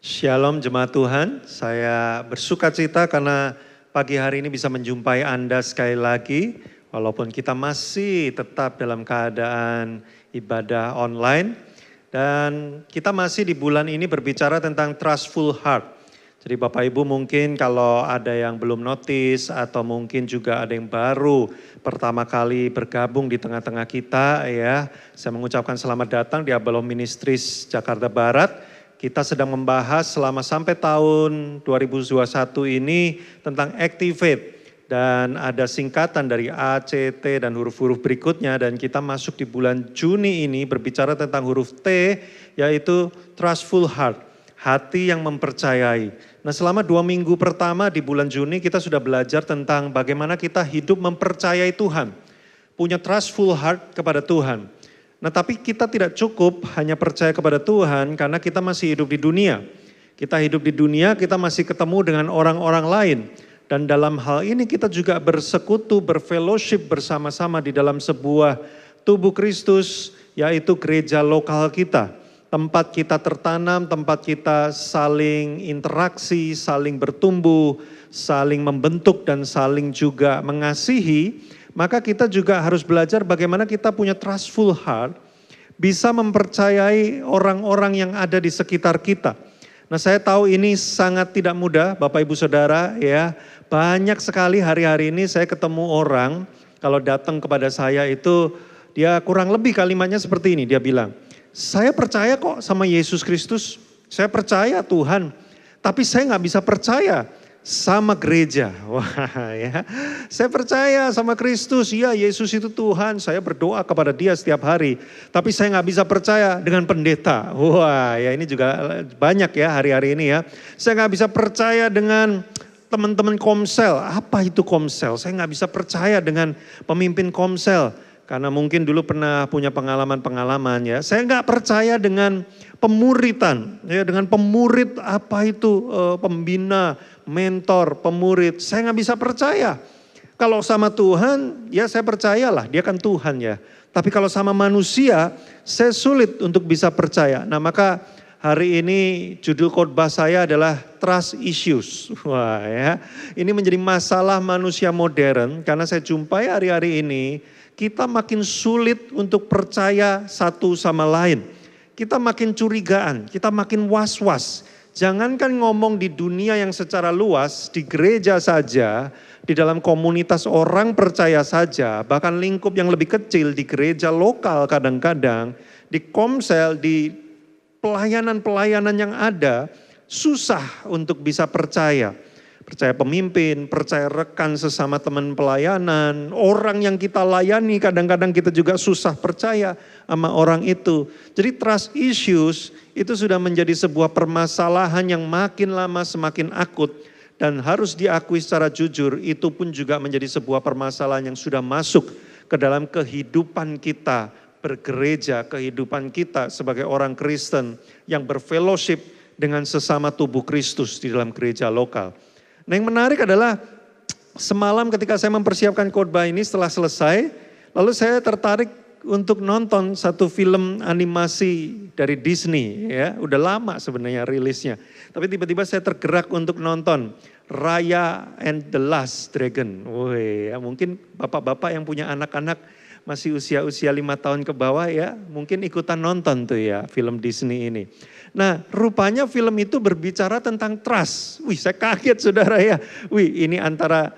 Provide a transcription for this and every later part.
Shalom jemaat Tuhan, saya bersuka cita karena pagi hari ini bisa menjumpai Anda sekali lagi. Walaupun kita masih tetap dalam keadaan ibadah online. Dan kita masih di bulan ini berbicara tentang trustful heart. Jadi Bapak Ibu mungkin kalau ada yang belum notice atau mungkin juga ada yang baru pertama kali bergabung di tengah-tengah kita ya. Saya mengucapkan selamat datang di Abalom Ministries Jakarta Barat. Kita sedang membahas selama sampai tahun 2021 ini tentang Activate. Dan ada singkatan dari A, C, T dan huruf-huruf berikutnya. Dan kita masuk di bulan Juni ini berbicara tentang huruf T yaitu Trustful Heart. Hati yang mempercayai. Nah selama 2 minggu pertama di bulan Juni kita sudah belajar tentang bagaimana kita hidup mempercayai Tuhan. Punya trustful heart kepada Tuhan. Nah tapi kita tidak cukup hanya percaya kepada Tuhan karena kita masih hidup di dunia. Kita hidup di dunia, kita masih ketemu dengan orang-orang lain. Dan dalam hal ini kita juga bersekutu, berfellowship bersama-sama di dalam sebuah tubuh Kristus, yaitu gereja lokal kita. Tempat kita tertanam, tempat kita saling interaksi, saling bertumbuh, saling membentuk dan saling juga mengasihi. Maka kita juga harus belajar bagaimana kita punya trustful heart, bisa mempercayai orang-orang yang ada di sekitar kita. Nah saya tahu ini sangat tidak mudah Bapak Ibu Saudara ya. Banyak sekali hari-hari ini saya ketemu orang, kalau datang kepada saya itu dia kurang lebih kalimatnya seperti ini. Dia bilang, saya percaya kok sama Yesus Kristus, saya percaya Tuhan. Tapi saya gak bisa percaya sama gereja. Wah ya, saya percaya sama Kristus, ya Yesus itu Tuhan, saya berdoa kepada dia setiap hari. Tapi saya gak bisa percaya dengan pendeta. Wah ya ini juga banyak ya hari-hari ini ya. Saya gak bisa percaya dengan teman-teman komsel. Apa itu komsel? Saya gak bisa percaya dengan pemimpin komsel. Karena mungkin dulu pernah punya pengalaman-pengalaman ya. Saya gak percaya dengan pemuritan. Ya, dengan pemurid apa itu pembina, mentor, pemurid. Saya gak bisa percaya. Kalau sama Tuhan ya saya percayalah dia kan Tuhan ya. Tapi kalau sama manusia saya sulit untuk bisa percaya. Nah maka hari ini judul khotbah saya adalah trust issues. Wah ya, ini menjadi masalah manusia modern karena saya jumpai hari-hari ini kita makin sulit untuk percaya satu sama lain. Kita makin curigaan, kita makin was-was. Jangankan ngomong di dunia yang secara luas, di gereja saja, di dalam komunitas orang percaya saja, bahkan lingkup yang lebih kecil di gereja lokal kadang-kadang, di komsel, di pelayanan-pelayanan yang ada, susah untuk bisa percaya. Percaya pemimpin, percaya rekan sesama teman pelayanan, orang yang kita layani kadang-kadang kita juga susah percaya sama orang itu. Jadi trust issues itu sudah menjadi sebuah permasalahan yang makin lama semakin akut. Dan harus diakui secara jujur itu pun juga menjadi sebuah permasalahan yang sudah masuk ke dalam kehidupan kita bergereja, kehidupan kita sebagai orang Kristen yang berfellowship dengan sesama tubuh Kristus di dalam gereja lokal. Nah yang menarik adalah semalam ketika saya mempersiapkan khotbah ini setelah selesai, lalu saya tertarik untuk nonton satu film animasi dari Disney ya, udah lama sebenarnya rilisnya. Tapi tiba-tiba saya tergerak untuk nonton Raya and the Last Dragon. Wih, ya, mungkin bapak-bapak yang punya anak-anak masih usia-usia 5 tahun ke bawah ya, mungkin ikutan nonton tuh ya film Disney ini. Nah rupanya film itu berbicara tentang trust. Wih saya kaget saudara ya. Wih ini antara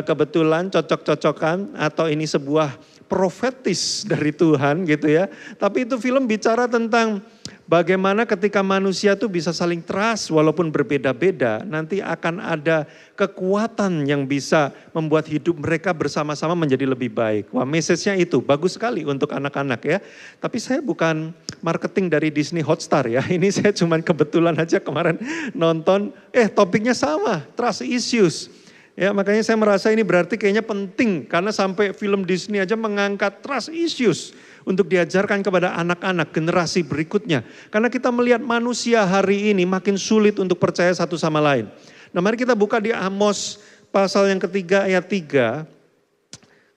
kebetulan cocok-cocokan atau ini sebuah profetis dari Tuhan gitu ya. Tapi itu film bicara tentang bagaimana ketika manusia tuh bisa saling trust walaupun berbeda-beda. Nanti akan ada kekuatan yang bisa membuat hidup mereka bersama-sama menjadi lebih baik. Wah message-nya itu bagus sekali untuk anak-anak ya. Tapi saya bukan marketing dari Disney Hotstar ya. Ini saya cuman kebetulan aja kemarin nonton. Topiknya sama, trust issues. Ya makanya saya merasa ini berarti kayaknya penting. Karena sampai film Disney aja mengangkat trust issues. Untuk diajarkan kepada anak-anak generasi berikutnya. Karena kita melihat manusia hari ini makin sulit untuk percaya satu sama lain. Nah mari kita buka di Amos pasal yang ketiga ayat 3.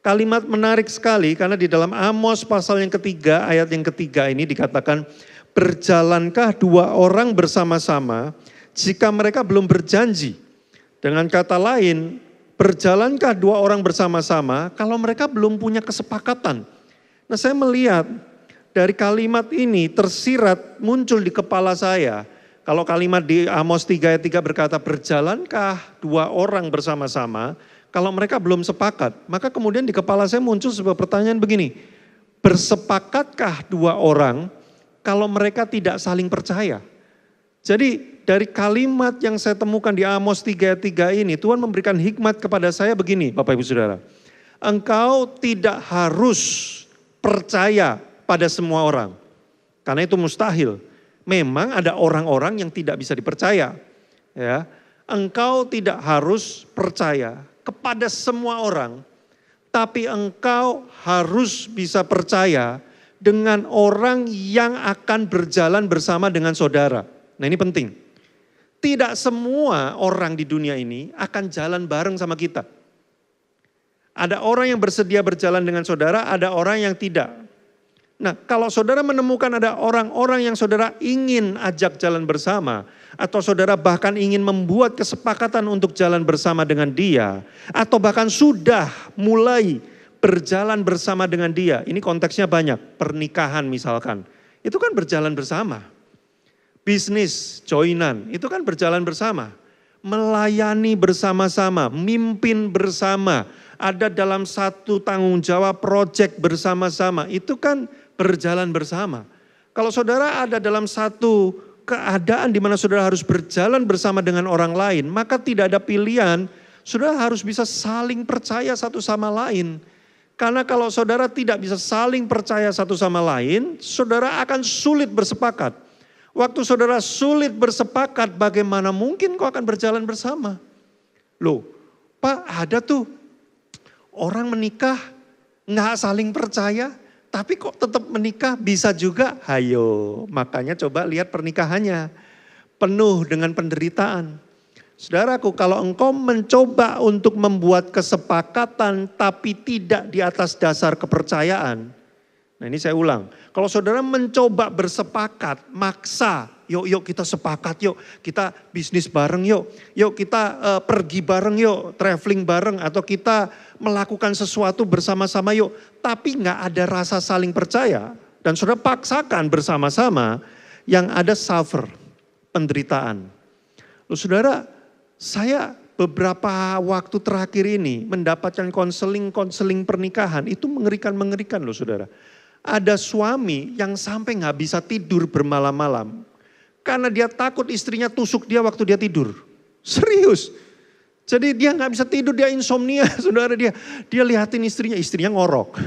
Kalimat menarik sekali karena di dalam Amos pasal yang ketiga ayat yang ketiga ini dikatakan, berjalankah dua orang bersama-sama jika mereka belum berjanji. Dengan kata lain, berjalankah dua orang bersama-sama kalau mereka belum punya kesepakatan? Nah, saya melihat dari kalimat ini tersirat muncul di kepala saya. Kalau kalimat di Amos 3 ayat 3 berkata, berjalankah dua orang bersama-sama kalau mereka belum sepakat? Maka kemudian di kepala saya muncul sebuah pertanyaan begini, bersepakatkah dua orang kalau mereka tidak saling percaya? Jadi dari kalimat yang saya temukan di Amos 3 ayat 3 ini, Tuhan memberikan hikmat kepada saya begini, Bapak Ibu Saudara. Engkau tidak harus percaya pada semua orang, karena itu mustahil. Memang ada orang-orang yang tidak bisa dipercaya. Ya, engkau tidak harus percaya kepada semua orang, tapi engkau harus bisa percaya dengan orang yang akan berjalan bersama dengan saudara. Nah, ini penting. Tidak semua orang di dunia ini akan jalan bareng sama kita. Ada orang yang bersedia berjalan dengan saudara, ada orang yang tidak. Nah, kalau saudara menemukan ada orang-orang yang saudara ingin ajak jalan bersama, atau saudara bahkan ingin membuat kesepakatan untuk jalan bersama dengan dia, atau bahkan sudah mulai berjalan bersama dengan dia, ini konteksnya banyak, pernikahan misalkan, itu kan berjalan bersama. Bisnis, joinan, itu kan berjalan bersama. Melayani bersama-sama, mimpin bersama, ada dalam satu tanggung jawab proyek bersama-sama, itu kan berjalan bersama. Kalau saudara ada dalam satu keadaan di mana saudara harus berjalan bersama dengan orang lain, maka tidak ada pilihan, saudara harus bisa saling percaya satu sama lain. Karena kalau saudara tidak bisa saling percaya satu sama lain, saudara akan sulit bersepakat. Waktu saudara sulit bersepakat, bagaimana mungkin kau akan berjalan bersama? Loh, Pak, ada tuh orang menikah nggak saling percaya, tapi kok tetap menikah bisa juga. Hayo, makanya coba lihat pernikahannya. Penuh dengan penderitaan. Saudaraku, kalau engkau mencoba untuk membuat kesepakatan tapi tidak di atas dasar kepercayaan. Nah, ini saya ulang. Kalau saudara mencoba bersepakat, maksa, yuk kita sepakat yuk, kita bisnis bareng yuk kita pergi bareng yuk, traveling bareng, atau kita melakukan sesuatu bersama-sama yuk. Tapi nggak ada rasa saling percaya dan saudara paksakan bersama-sama, yang ada suffer, penderitaan. Loh saudara, saya beberapa waktu terakhir ini mendapatkan konseling pernikahan, itu mengerikan loh saudara. Ada suami yang sampai nggak bisa tidur bermalam-malam karena dia takut istrinya tusuk dia waktu dia tidur. Serius. Jadi dia nggak bisa tidur, dia insomnia, saudara, dia lihatin istrinya ngorok.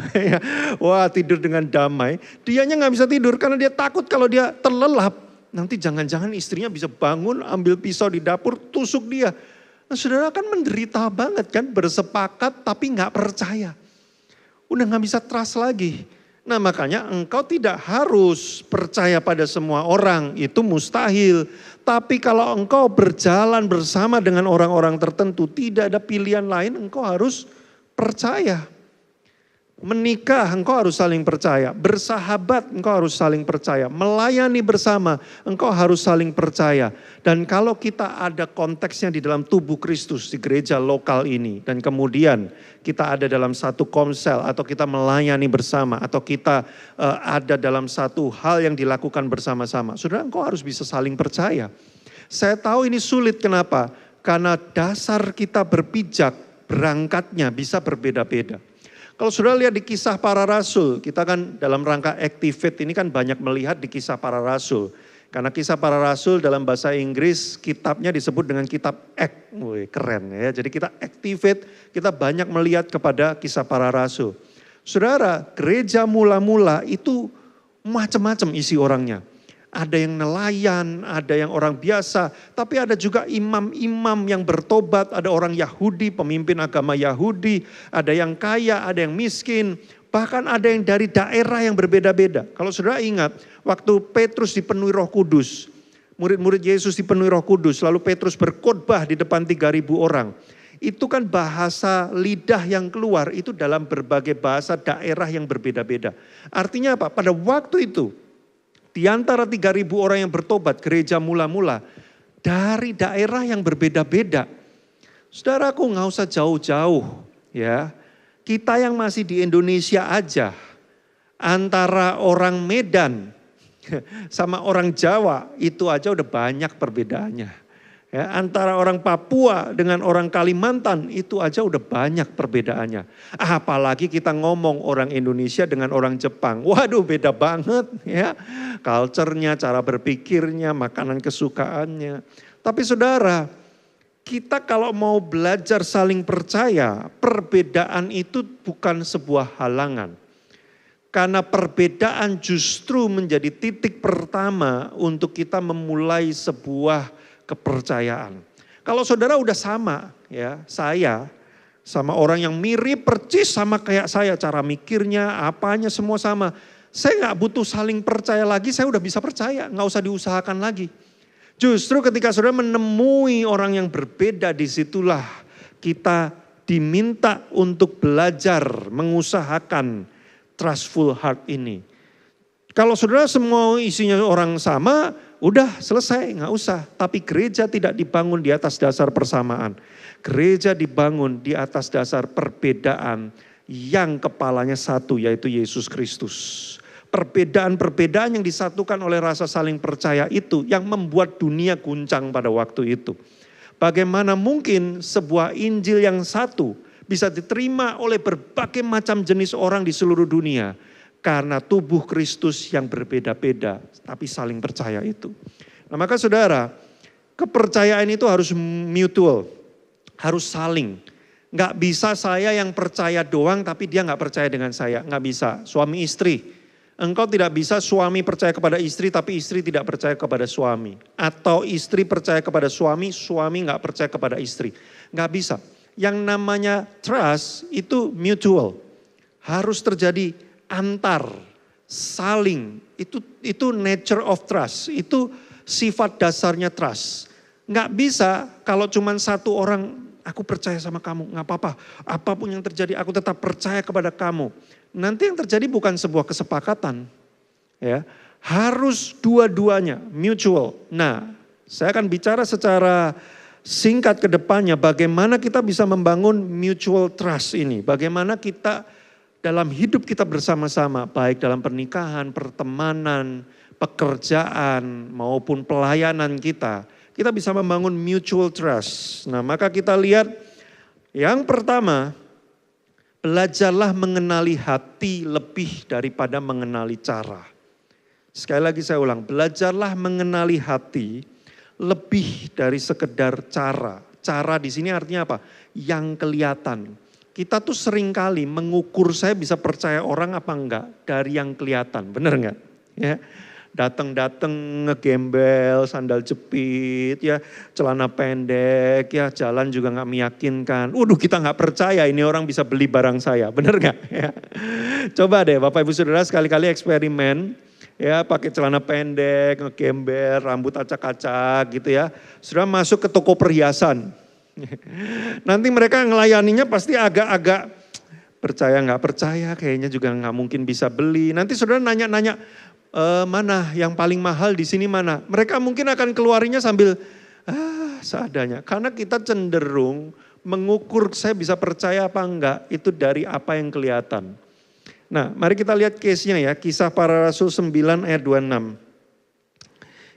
Wah, tidur dengan damai. Dianya nggak bisa tidur karena dia takut kalau dia terlelap, nanti jangan-jangan istrinya bisa bangun, ambil pisau di dapur, tusuk dia. Nah, saudara kan menderita banget kan, bersepakat tapi nggak percaya. Udah nggak bisa trust lagi. Nah, makanya engkau tidak harus percaya pada semua orang, itu mustahil. Tapi kalau engkau berjalan bersama dengan orang-orang tertentu, tidak ada pilihan lain, engkau harus percaya. Menikah, engkau harus saling percaya. Bersahabat, engkau harus saling percaya. Melayani bersama, engkau harus saling percaya. Dan kalau kita ada konteksnya di dalam tubuh Kristus di gereja lokal ini, dan kemudian kita ada dalam satu komsel, atau kita melayani bersama, atau kita ada dalam satu hal yang dilakukan bersama-sama, saudara, engkau harus bisa saling percaya. Saya tahu ini sulit, kenapa? Karena dasar kita berpijak, berangkatnya bisa berbeda-beda. Kalau saudara lihat di Kisah Para Rasul, kita kan dalam rangka Activate ini kan banyak melihat di Kisah Para Rasul. Karena Kisah Para Rasul dalam bahasa Inggris kitabnya disebut dengan kitab Act. Wih, keren ya. Jadi kita Activate, kita banyak melihat kepada Kisah Para Rasul. Saudara, gereja mula-mula itu macam-macam isi orangnya. Ada yang nelayan, ada yang orang biasa, tapi ada juga imam-imam yang bertobat, ada orang Yahudi, pemimpin agama Yahudi, ada yang kaya, ada yang miskin, bahkan ada yang dari daerah yang berbeda-beda. Kalau saudara ingat, waktu Petrus dipenuhi Roh Kudus, murid-murid Yesus dipenuhi Roh Kudus, lalu Petrus berkhotbah di depan 3.000 orang. Itu kan bahasa lidah yang keluar, itu dalam berbagai bahasa daerah yang berbeda-beda. Artinya apa? Pada waktu itu, di antara 3.000 orang yang bertobat, gereja mula-mula, dari daerah yang berbeda-beda. Saudaraku, nggak usah jauh-jauh ya. Kita yang masih di Indonesia aja, antara orang Medan sama orang Jawa itu aja udah banyak perbedaannya. Ya, antara orang Papua dengan orang Kalimantan itu aja udah banyak perbedaannya. Apalagi kita ngomong orang Indonesia dengan orang Jepang. Waduh, beda banget ya. Culture-nya, cara berpikirnya, makanan kesukaannya. Tapi saudara, kita kalau mau belajar saling percaya, perbedaan itu bukan sebuah halangan. Karena perbedaan justru menjadi titik pertama untuk kita memulai sebuah kepercayaan. Kalau saudara udah sama ya, saya sama orang yang mirip percis sama kayak saya, cara mikirnya, apanya semua sama. Saya nggak butuh saling percaya lagi, saya udah bisa percaya, nggak usah diusahakan lagi. Justru ketika saudara menemui orang yang berbeda, disitulah kita diminta untuk belajar mengusahakan trustful heart ini. Kalau saudara semua isinya orang sama, udah selesai, nggak usah. Tapi gereja tidak dibangun di atas dasar persamaan. Gereja dibangun di atas dasar perbedaan yang kepalanya satu, yaitu Yesus Kristus. Perbedaan-perbedaan yang disatukan oleh rasa saling percaya itu yang membuat dunia guncang pada waktu itu. Bagaimana mungkin sebuah Injil yang satu bisa diterima oleh berbagai macam jenis orang di seluruh dunia. Karena tubuh Kristus yang berbeda-beda, tapi saling percaya itu. Nah maka saudara, kepercayaan itu harus mutual, harus saling. Nggak bisa saya yang percaya doang, tapi dia nggak percaya dengan saya. Nggak bisa, suami istri. Engkau tidak bisa suami percaya kepada istri, tapi istri tidak percaya kepada suami. Atau istri percaya kepada suami, suami nggak percaya kepada istri. Nggak bisa. Yang namanya trust itu mutual, harus terjadi antar, saling, itu nature of trust, itu sifat dasarnya trust. Nggak bisa kalau cuma satu orang, aku percaya sama kamu, nggak apa-apa. Apapun yang terjadi aku tetap percaya kepada kamu. Nanti yang terjadi bukan sebuah kesepakatan. Ya, harus dua-duanya, mutual. Nah, saya akan bicara secara singkat ke depannya bagaimana kita bisa membangun mutual trust ini. Bagaimana kita dalam hidup kita bersama-sama, baik dalam pernikahan, pertemanan, pekerjaan, maupun pelayanan kita bisa membangun mutual trust. Nah maka kita lihat yang pertama, belajarlah mengenali hati lebih daripada mengenali cara. Sekali lagi saya ulang, belajarlah mengenali hati lebih dari sekedar cara. Cara di sini artinya apa? Yang kelihatan. Kita tuh seringkali mengukur saya bisa percaya orang apa enggak dari yang kelihatan, bener enggak? Ya, datang-datang ngegembel, sandal jepit, ya celana pendek, ya jalan juga nggak meyakinkan. Waduh, kita nggak percaya ini orang bisa beli barang saya, bener nggak? Ya. Coba deh Bapak Ibu Saudara sekali-kali eksperimen, ya pakai celana pendek, ngegembel, rambut acak-acak gitu ya. Sudah masuk ke toko perhiasan. Nanti mereka ngelayaninya pasti agak-agak percaya nggak percaya, kayaknya juga nggak mungkin bisa beli. Nanti saudara nanya-nanya, mana yang paling mahal di sini mana? Mereka mungkin akan keluarinya sambil seadanya. Karena kita cenderung mengukur saya bisa percaya apa enggak itu dari apa yang kelihatan. Nah mari kita lihat case-nya ya, Kisah Para Rasul 9 ayat 26.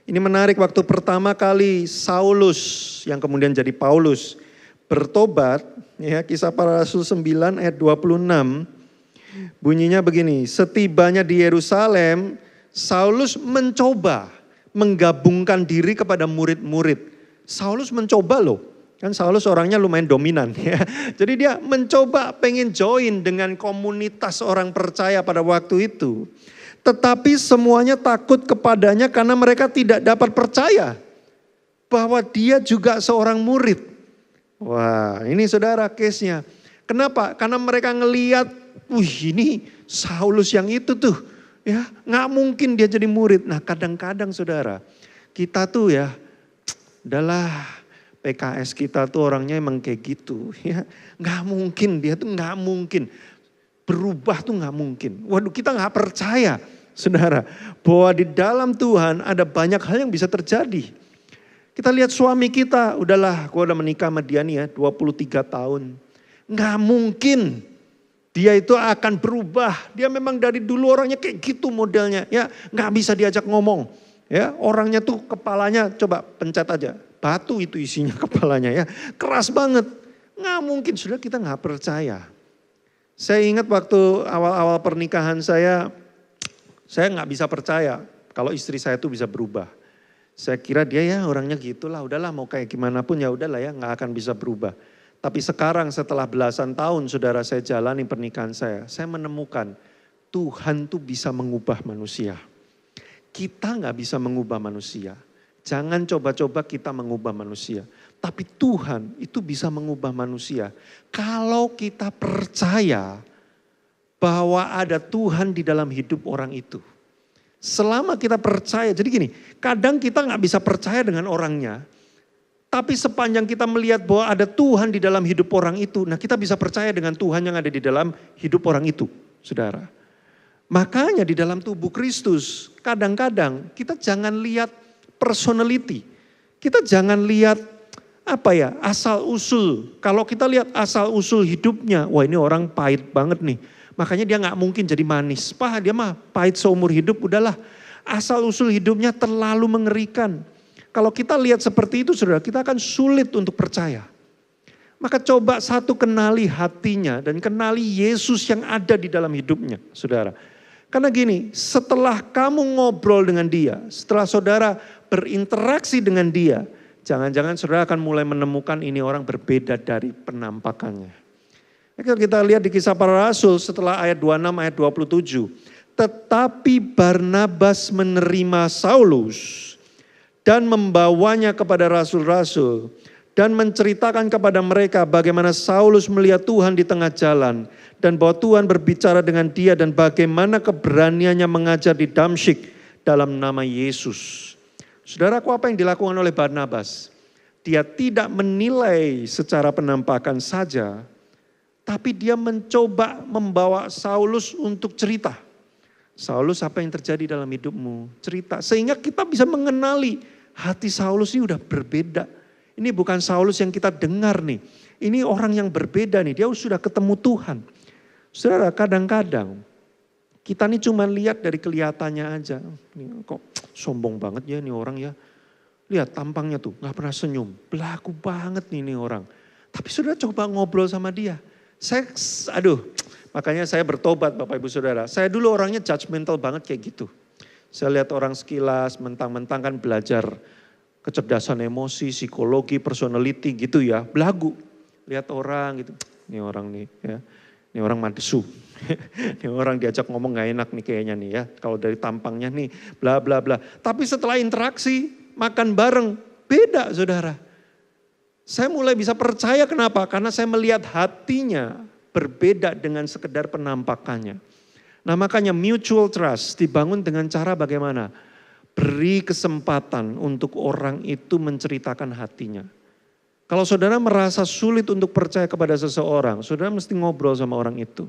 Ini menarik, waktu pertama kali Saulus yang kemudian jadi Paulus bertobat, ya Kisah Para Rasul 9 ayat 26, bunyinya begini, setibanya di Yerusalem, Saulus mencoba menggabungkan diri kepada murid-murid. Saulus mencoba loh, kan Saulus orangnya lumayan dominan ya. Jadi dia mencoba pengen join dengan komunitas orang percaya pada waktu itu. Tetapi semuanya takut kepadanya karena mereka tidak dapat percaya bahwa dia juga seorang murid. Wah ini saudara case-nya. Kenapa? Karena mereka ngelihat, ini Saulus yang itu tuh. Ya gak mungkin dia jadi murid. Nah kadang-kadang saudara, kita tuh ya, udahlah PKS kita tuh orangnya emang kayak gitu. Ya, gak mungkin, dia tuh gak mungkin. Berubah tuh gak mungkin. Waduh kita gak percaya saudara bahwa di dalam Tuhan ada banyak hal yang bisa terjadi. Kita lihat suami kita, udahlah gue udah menikah sama dia nih ya 23 tahun. Nggak mungkin dia itu akan berubah. Dia memang dari dulu orangnya kayak gitu modelnya. Ya nggak bisa diajak ngomong. Ya orangnya tuh kepalanya coba pencet aja. Batu itu isinya kepalanya ya. Keras banget. Nggak mungkin, sudah kita nggak percaya. Saya ingat waktu awal-awal pernikahan saya nggak bisa percaya kalau istri saya tuh bisa berubah. Saya kira dia ya orangnya gitulah, udahlah mau kayak gimana pun ya udahlah ya nggak akan bisa berubah. Tapi sekarang setelah belasan tahun saudara saya jalani pernikahan saya menemukan Tuhan tuh bisa mengubah manusia. Kita nggak bisa mengubah manusia. Jangan coba-coba kita mengubah manusia. Tapi Tuhan itu bisa mengubah manusia. Kalau kita percaya bahwa ada Tuhan di dalam hidup orang itu. Selama kita percaya, jadi gini, kadang kita nggak bisa percaya dengan orangnya. Tapi sepanjang kita melihat bahwa ada Tuhan di dalam hidup orang itu, nah kita bisa percaya dengan Tuhan yang ada di dalam hidup orang itu, saudara. Makanya di dalam tubuh Kristus, kadang-kadang kita jangan lihat personality. Kita jangan lihat asal usul. Kalau kita lihat asal usul hidupnya, wah ini orang pahit banget nih. Makanya dia gak mungkin jadi manis. Dia mah pahit seumur hidup, udahlah. Asal usul hidupnya terlalu mengerikan. Kalau kita lihat seperti itu saudara, kita akan sulit untuk percaya. Maka coba satu, kenali hatinya dan kenali Yesus yang ada di dalam hidupnya saudara. Karena gini, setelah kamu ngobrol dengan dia, setelah saudara berinteraksi dengan dia, jangan-jangan saudara akan mulai menemukan ini orang berbeda dari penampakannya. Kalau kita lihat di Kisah Para Rasul setelah ayat 26, ayat 27. Tetapi Barnabas menerima Saulus dan membawanya kepada rasul-rasul dan menceritakan kepada mereka bagaimana Saulus melihat Tuhan di tengah jalan dan bahwa Tuhan berbicara dengan dia dan bagaimana keberaniannya mengajar di Damsyik dalam nama Yesus. Saudaraku, apa yang dilakukan oleh Barnabas? Dia tidak menilai secara penampakan saja, tapi dia mencoba membawa Saulus untuk cerita. Saulus, apa yang terjadi dalam hidupmu? Cerita. Sehingga kita bisa mengenali hati Saulus ini udah berbeda. Ini bukan Saulus yang kita dengar nih. Ini orang yang berbeda nih. Dia sudah ketemu Tuhan. Saudara, kadang-kadang kita nih cuma lihat dari kelihatannya aja. Ini kok sombong banget ya ini orang ya. Lihat tampangnya tuh, gak pernah senyum. Belagu banget nih ini orang. Tapi saudara coba ngobrol sama dia. Makanya saya bertobat Bapak Ibu Saudara. Saya dulu orangnya judgmental banget kayak gitu. Saya lihat orang sekilas, mentang-mentang kan belajar kecerdasan emosi, psikologi, personality gitu ya. Belagu. Lihat orang gitu, ini orang nih ya. Ini orang madesu. Ini orang diajak ngomong gak enak nih kayaknya nih ya. Kalau dari tampangnya nih bla bla bla. Tapi setelah interaksi, makan bareng, beda saudara. Saya mulai bisa percaya kenapa? Karena saya melihat hatinya berbeda dengan sekedar penampakannya. Nah makanya mutual trust dibangun dengan cara bagaimana? Beri kesempatan untuk orang itu menceritakan hatinya. Kalau saudara merasa sulit untuk percaya kepada seseorang, saudara mesti ngobrol sama orang itu.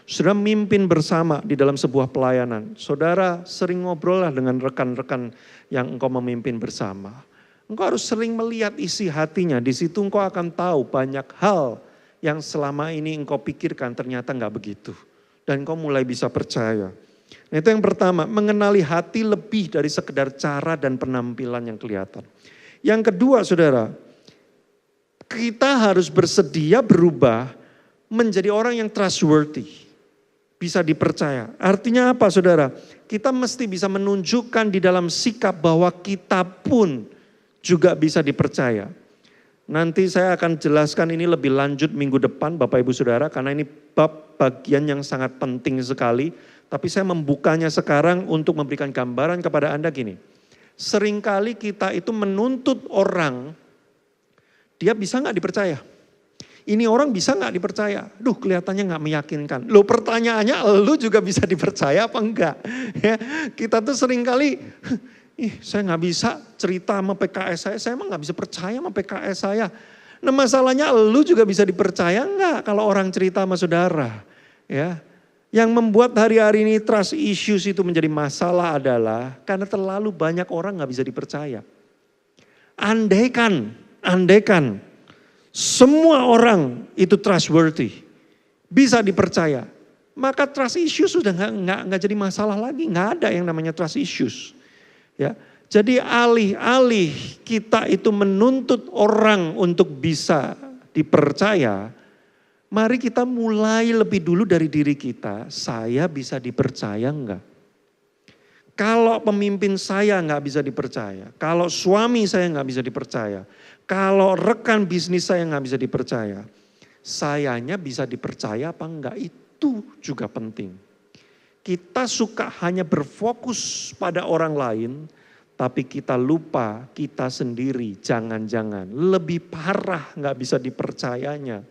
Saudara mimpin bersama di dalam sebuah pelayanan. Saudara sering ngobrol lah dengan rekan-rekan yang engkau memimpin bersama. Engkau harus sering melihat isi hatinya. Di situ engkau akan tahu banyak hal yang selama ini engkau pikirkan ternyata enggak begitu. Dan engkau mulai bisa percaya. Nah itu yang pertama, mengenali hati lebih dari sekedar cara dan penampilan yang kelihatan. Yang kedua saudara, kita harus bersedia berubah menjadi orang yang trustworthy. Bisa dipercaya. Artinya apa saudara? Kita mesti bisa menunjukkan di dalam sikap bahwa kita pun juga bisa dipercaya. Nanti saya akan jelaskan ini lebih lanjut minggu depan Bapak Ibu Saudara. Karena ini bab bagian yang sangat penting sekali. Tapi saya membukanya sekarang untuk memberikan gambaran kepada Anda gini. Seringkali kita itu menuntut orang, dia bisa gak dipercaya? Ini orang bisa gak dipercaya? Duh kelihatannya gak meyakinkan. Loh pertanyaannya lu juga bisa dipercaya apa enggak? Ya, kita tuh seringkali... saya gak bisa cerita sama PKS saya emang gak bisa percaya sama PKS saya. Nah masalahnya lu juga bisa dipercaya enggak kalau orang cerita sama saudara. Ya, yang membuat hari-hari ini trust issues itu menjadi masalah adalah karena terlalu banyak orang gak bisa dipercaya. andaikan semua orang itu trustworthy, bisa dipercaya, maka trust issues sudah nggak jadi masalah lagi, nggak ada yang namanya trust issues. Ya, jadi alih-alih kita itu menuntut orang untuk bisa dipercaya, mari kita mulai lebih dulu dari diri kita. Saya bisa dipercaya enggak? Kalau pemimpin saya nggak bisa dipercaya, kalau suami saya nggak bisa dipercaya, kalau rekan bisnis saya nggak bisa dipercaya, sayanya bisa dipercaya apa enggak, itu juga penting. Kita suka hanya berfokus pada orang lain, tapi kita lupa kita sendiri jangan-jangan lebih parah nggak bisa dipercayanya.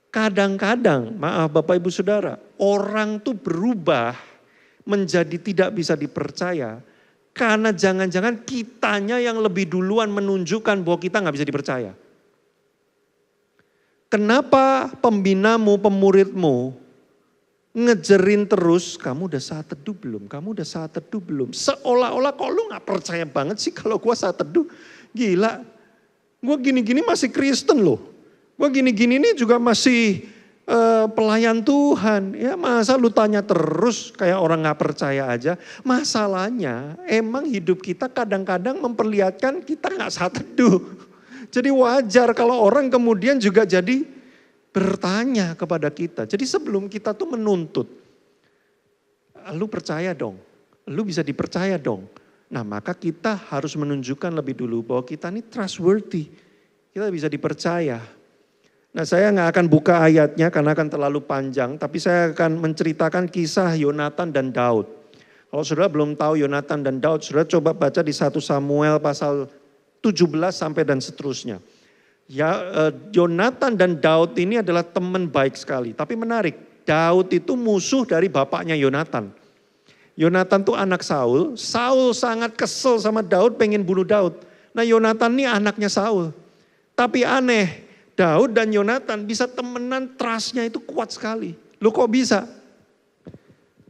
Kadang-kadang, maaf Bapak Ibu Saudara, orang tuh berubah menjadi tidak bisa dipercaya karena jangan-jangan kitanya yang lebih duluan menunjukkan bahwa kita nggak bisa dipercaya. Kenapa pembinamu, pemuridmu ngejerin terus, kamu udah saat teduh belum? Kamu udah saat teduh belum? Seolah-olah kok lu gak percaya banget sih kalau gue saat teduh. Gila, gue gini-gini masih Kristen loh. Gue gini-gini nih juga masih pelayan Tuhan. Ya masa lu tanya terus kayak orang gak percaya aja. Masalahnya emang hidup kita kadang-kadang memperlihatkan kita gak saat teduh. Jadi wajar kalau orang kemudian juga jadi bertanya kepada kita. Jadi sebelum kita tuh menuntut, lu percaya dong, lu bisa dipercaya dong. Nah maka kita harus menunjukkan lebih dulu bahwa kita ini trustworthy. Kita bisa dipercaya. Nah saya gak akan buka ayatnya karena akan terlalu panjang. Tapi saya akan menceritakan kisah Yonatan dan Daud. Kalau saudara belum tahu Yonatan dan Daud, saudara coba baca di 1 Samuel pasal 17 sampai dan seterusnya. Ya, Yonatan dan Daud ini adalah teman baik sekali. Tapi menarik, Daud itu musuh dari bapaknya Yonatan. Yonatan tuh anak Saul. Saul sangat kesel sama Daud, pengen bunuh Daud. Nah Yonatan ini anaknya Saul. Tapi aneh, Daud dan Yonatan bisa temenan, trustnya itu kuat sekali. Loh kok bisa?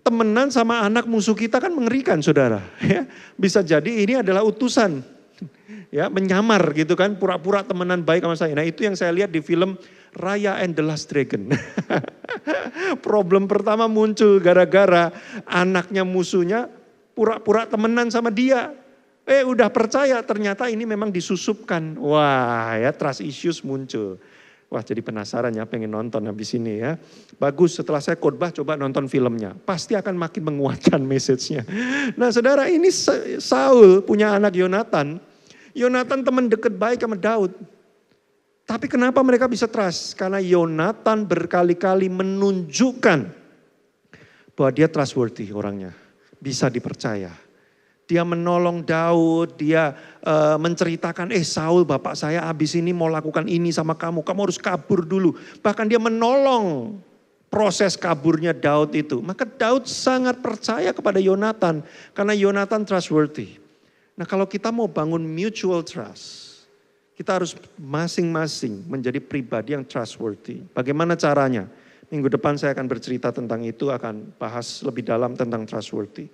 Temenan sama anak musuh kita kan mengerikan saudara. Ya, bisa jadi ini adalah utusan. Ya, menyamar gitu kan, pura-pura temenan baik sama saya. Nah itu yang saya lihat di film Raya and the Last Dragon. Problem pertama muncul gara-gara anaknya musuhnya pura-pura temenan sama dia. Udah percaya ternyata ini memang disusupkan. Wah ya, trust issues muncul. Wah jadi penasaran ya, pengen nonton habis ini ya. Bagus, setelah saya khotbah coba nonton filmnya. Pasti akan makin menguatkan message-nya. Nah saudara, ini Saul punya anak Yonatan. Yonatan teman dekat baik sama Daud. Tapi kenapa mereka bisa trust? Karena Yonatan berkali-kali menunjukkan bahwa dia trustworthy orangnya. Bisa dipercaya. Dia menolong Daud, dia menceritakan, Saul bapak saya habis ini mau lakukan ini sama kamu harus kabur dulu. Bahkan dia menolong proses kaburnya Daud itu. Maka Daud sangat percaya kepada Yonatan, karena Yonatan trustworthy. Nah kalau kita mau bangun mutual trust, kita harus masing-masing menjadi pribadi yang trustworthy. Bagaimana caranya? Minggu depan saya akan bercerita tentang itu, akan bahas lebih dalam tentang trustworthy.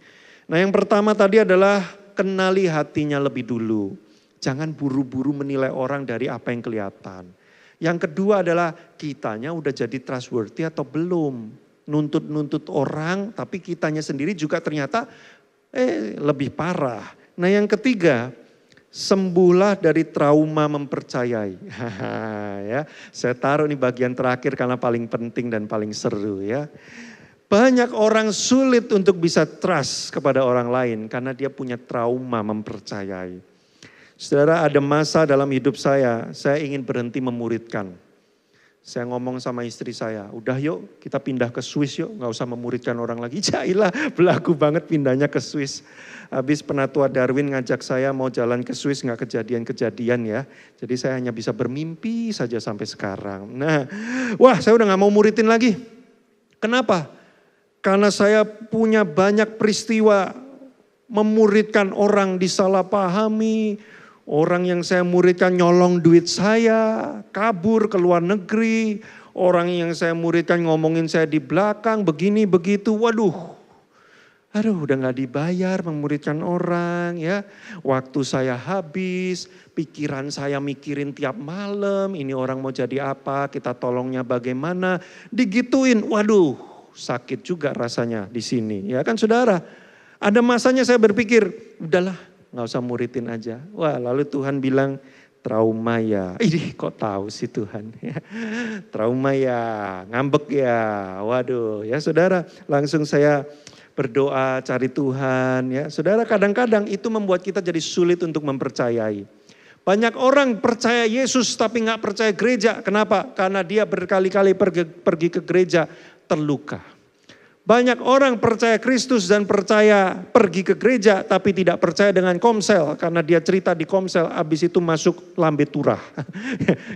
Nah yang pertama tadi adalah kenali hatinya lebih dulu. Jangan buru-buru menilai orang dari apa yang kelihatan. Yang kedua adalah kitanya udah jadi trustworthy atau belum. Nuntut-nuntut orang tapi kitanya sendiri juga ternyata lebih parah. Nah yang ketiga, sembuhlah dari trauma mempercayai. Ya, saya taruh ini bagian terakhir karena paling penting dan paling seru ya. Banyak orang sulit untuk bisa trust kepada orang lain karena dia punya trauma mempercayai. Saudara, ada masa dalam hidup saya ingin berhenti memuridkan. Saya ngomong sama istri saya, udah yuk kita pindah ke Swiss yuk, gak usah memuridkan orang lagi. Jailah, belagu banget pindahnya ke Swiss. Habis penatua Darwin ngajak saya mau jalan ke Swiss, gak kejadian-kejadian ya. Jadi saya hanya bisa bermimpi saja sampai sekarang. Nah, wah saya udah gak mau muridin lagi. Kenapa? Karena saya punya banyak peristiwa memuridkan orang disalahpahami, orang yang saya muridkan nyolong duit saya, kabur ke luar negeri, orang yang saya muridkan ngomongin saya di belakang, begini begitu, waduh. Aduh, udah gak dibayar memuridkan orang ya. Waktu saya habis, pikiran saya mikirin tiap malam, ini orang mau jadi apa, kita tolongnya bagaimana. Digituin, waduh sakit juga rasanya di sini. Ya kan saudara, ada masanya saya berpikir, udahlah gak usah muridin aja. Wah lalu Tuhan bilang, trauma ya. Ih kok tahu sih Tuhan. Trauma ya, ngambek ya. Waduh ya saudara, langsung saya berdoa cari Tuhan ya. Saudara kadang-kadang itu membuat kita jadi sulit untuk mempercayai. Banyak orang percaya Yesus tapi gak percaya gereja. Kenapa? Karena dia berkali-kali pergi ke gereja terluka. Banyak orang percaya Kristus dan percaya pergi ke gereja tapi tidak percaya dengan komsel. Karena dia cerita di komsel habis itu masuk lambe turah.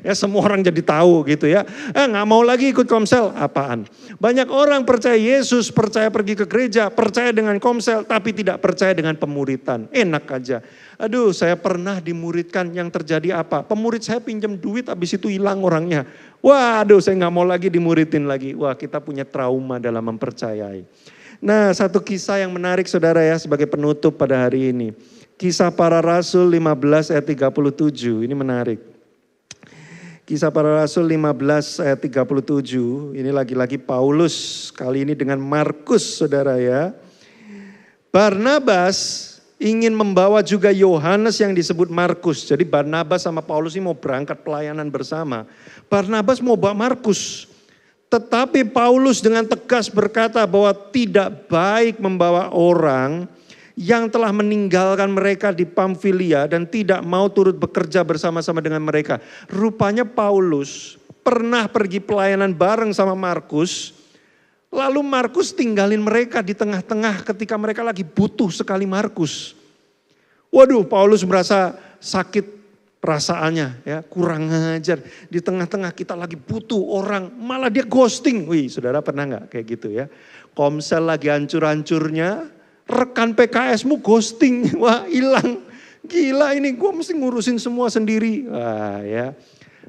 Ya semua orang jadi tahu gitu ya. Gak mau lagi ikut komsel, apaan. Banyak orang percaya Yesus, percaya pergi ke gereja, percaya dengan komsel tapi tidak percaya dengan pemuritan. Enak aja. Aduh saya pernah dimuridkan, yang terjadi apa? Pemurid saya pinjam duit habis itu hilang orangnya. Waduh saya gak mau lagi dimuridin lagi. Wah kita punya trauma dalam mempercayai. Nah satu kisah yang menarik saudara ya sebagai penutup pada hari ini. Kisah Para Rasul 15 ayat 37, ini menarik. Kisah Para Rasul 15 ayat 37, ini lagi-lagi Paulus, kali ini dengan Markus saudara ya. Barnabas ingin membawa juga Yohanes yang disebut Markus. Jadi Barnabas sama Paulus ini mau berangkat pelayanan bersama. Barnabas mau bawa Markus. Tetapi Paulus dengan tegas berkata bahwa tidak baik membawa orang yang telah meninggalkan mereka di Pamfilia dan tidak mau turut bekerja bersama-sama dengan mereka. Rupanya Paulus pernah pergi pelayanan bareng sama Markus. Lalu Markus tinggalin mereka di tengah-tengah ketika mereka lagi butuh sekali Markus. Waduh Paulus merasa sakit perasaannya ya, kurang ajar. Di tengah-tengah kita lagi butuh orang, malah dia ghosting. Wih saudara pernah gak kayak gitu ya. Komsel lagi hancur-hancurnya, rekan PKS-mu ghosting. Wah hilang, gila ini gue mesti ngurusin semua sendiri. Wah ya,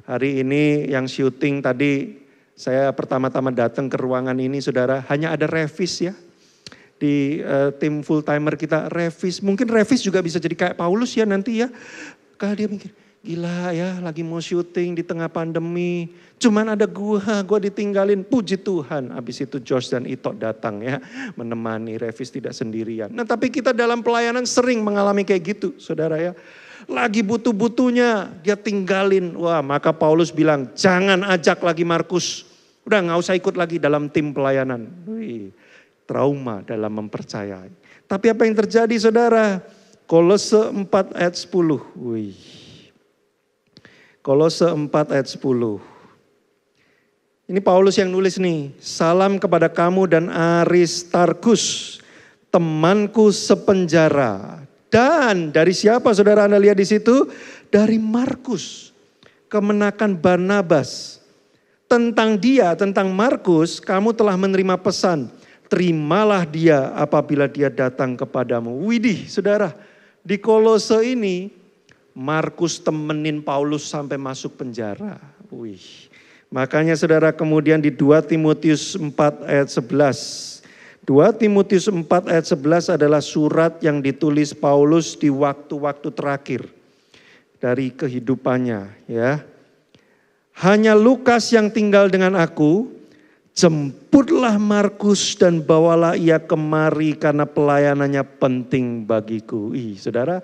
hari ini yang syuting tadi, saya pertama-tama datang ke ruangan ini saudara, hanya ada Revis ya. Di tim full timer kita Revis, mungkin Revis juga bisa jadi kayak Paulus ya nanti ya. Karena dia mikir, gila ya lagi mau syuting di tengah pandemi. Cuman ada gua ditinggalin, puji Tuhan. Habis itu Josh dan Ito datang ya, menemani Revis tidak sendirian. Nah tapi kita dalam pelayanan sering mengalami kayak gitu saudara ya. Lagi butuh-butuhnya dia tinggalin. Wah maka Paulus bilang, jangan ajak lagi Markus. Udah gak usah ikut lagi dalam tim pelayanan. Wih, trauma dalam mempercayai. Tapi apa yang terjadi saudara? Kolose 4 ayat 10. Wih. Kolose 4 ayat 10. Ini Paulus yang nulis nih. Salam kepada kamu dan Aristarkus, temanku sepenjara. Dan dari siapa saudara Anda lihat di situ? Dari Markus, kemenakan Barnabas. Tentang dia, tentang Markus, kamu telah menerima pesan. Terimalah dia apabila dia datang kepadamu. Widih saudara, di Kolose ini Markus temenin Paulus sampai masuk penjara. Wih. Makanya saudara kemudian di 2 Timotius 4 ayat 11. 2 Timotius 4 ayat 11 adalah surat yang ditulis Paulus di waktu-waktu terakhir dari kehidupannya ya. Hanya Lukas yang tinggal dengan aku, jemputlah Markus dan bawalah ia kemari karena pelayanannya penting bagiku. Saudara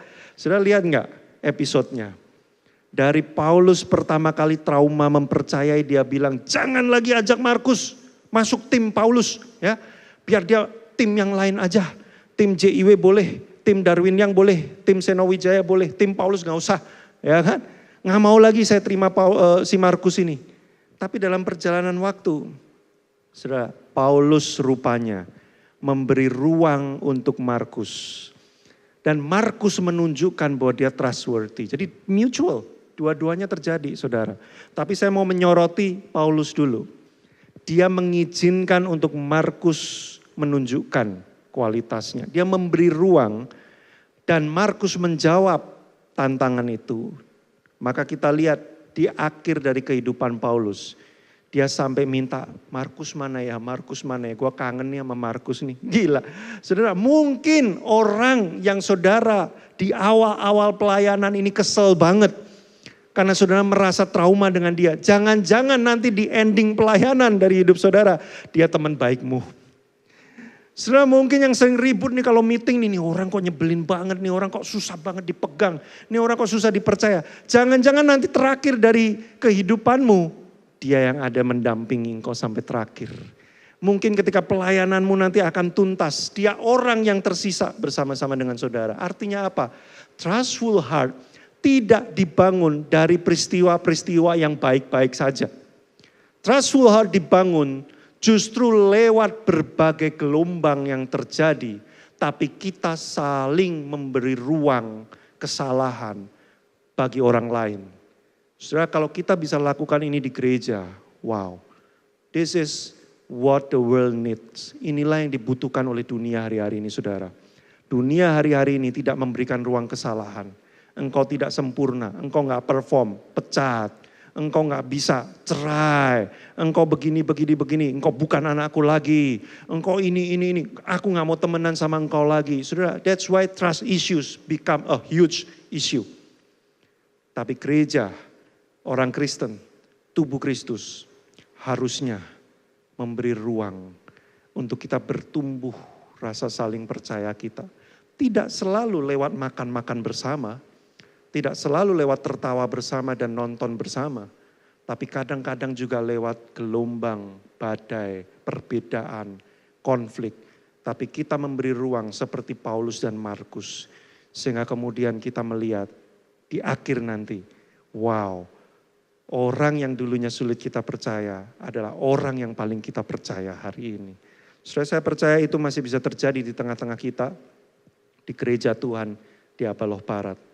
lihat enggak episodenya? Dari Paulus pertama kali trauma mempercayai, dia bilang jangan lagi ajak Markus masuk tim Paulus ya. Biar dia tim yang lain aja. Tim JIW boleh, tim Darwin yang boleh, tim Senowijaya boleh, tim Paulus gak usah. Ya kan? Gak mau lagi saya terima si Markus ini. Tapi dalam perjalanan waktu, saudara, Paulus rupanya memberi ruang untuk Markus. Dan Markus menunjukkan bahwa dia trustworthy. Jadi mutual, dua-duanya terjadi saudara. Tapi saya mau menyoroti Paulus dulu. Dia mengizinkan untuk Markus menunjukkan kualitasnya. Dia memberi ruang dan Markus menjawab tantangan itu. Maka kita lihat di akhir dari kehidupan Paulus. Dia sampai minta, Markus mana ya, Markus mana ya. Gue kangen nih sama Markus nih. Gila. Saudara, mungkin orang yang saudara di awal-awal pelayanan ini kesel banget. Karena saudara merasa trauma dengan dia. Jangan-jangan nanti di ending pelayanan dari hidup saudara, dia teman baikmu. Saudara mungkin yang sering ribut nih kalau meeting nih orang kok nyebelin banget, nih orang kok susah banget dipegang, nih orang kok susah dipercaya. Jangan-jangan nanti terakhir dari kehidupanmu, dia yang ada mendampingi engkau sampai terakhir. Mungkin ketika pelayananmu nanti akan tuntas, dia orang yang tersisa bersama-sama dengan saudara. Artinya apa? Trustful heart tidak dibangun dari peristiwa-peristiwa yang baik-baik saja. Trustful heart dibangun justru lewat berbagai gelombang yang terjadi, tapi kita saling memberi ruang kesalahan bagi orang lain. Saudara, kalau kita bisa lakukan ini di gereja, wow, this is what the world needs. Inilah yang dibutuhkan oleh dunia hari-hari ini, saudara. Dunia hari-hari ini tidak memberikan ruang kesalahan. Engkau tidak sempurna, engkau gak perform, pecat. Engkau gak bisa, cerai. Engkau begini, engkau bukan anakku lagi. Engkau ini. Aku gak mau temenan sama engkau lagi. Saudara, that's why trust issues become a huge issue. Tapi gereja, orang Kristen, tubuh Kristus harusnya memberi ruang untuk kita bertumbuh rasa saling percaya kita. Tidak selalu lewat makan-makan bersama. Tidak selalu lewat tertawa bersama dan nonton bersama. Tapi kadang-kadang juga lewat gelombang, badai, perbedaan, konflik. Tapi kita memberi ruang seperti Paulus dan Markus. Sehingga kemudian kita melihat di akhir nanti, wow, orang yang dulunya sulit kita percaya adalah orang yang paling kita percaya hari ini. Saya percaya itu masih bisa terjadi di tengah-tengah kita, di gereja Tuhan di Abaloh Barat.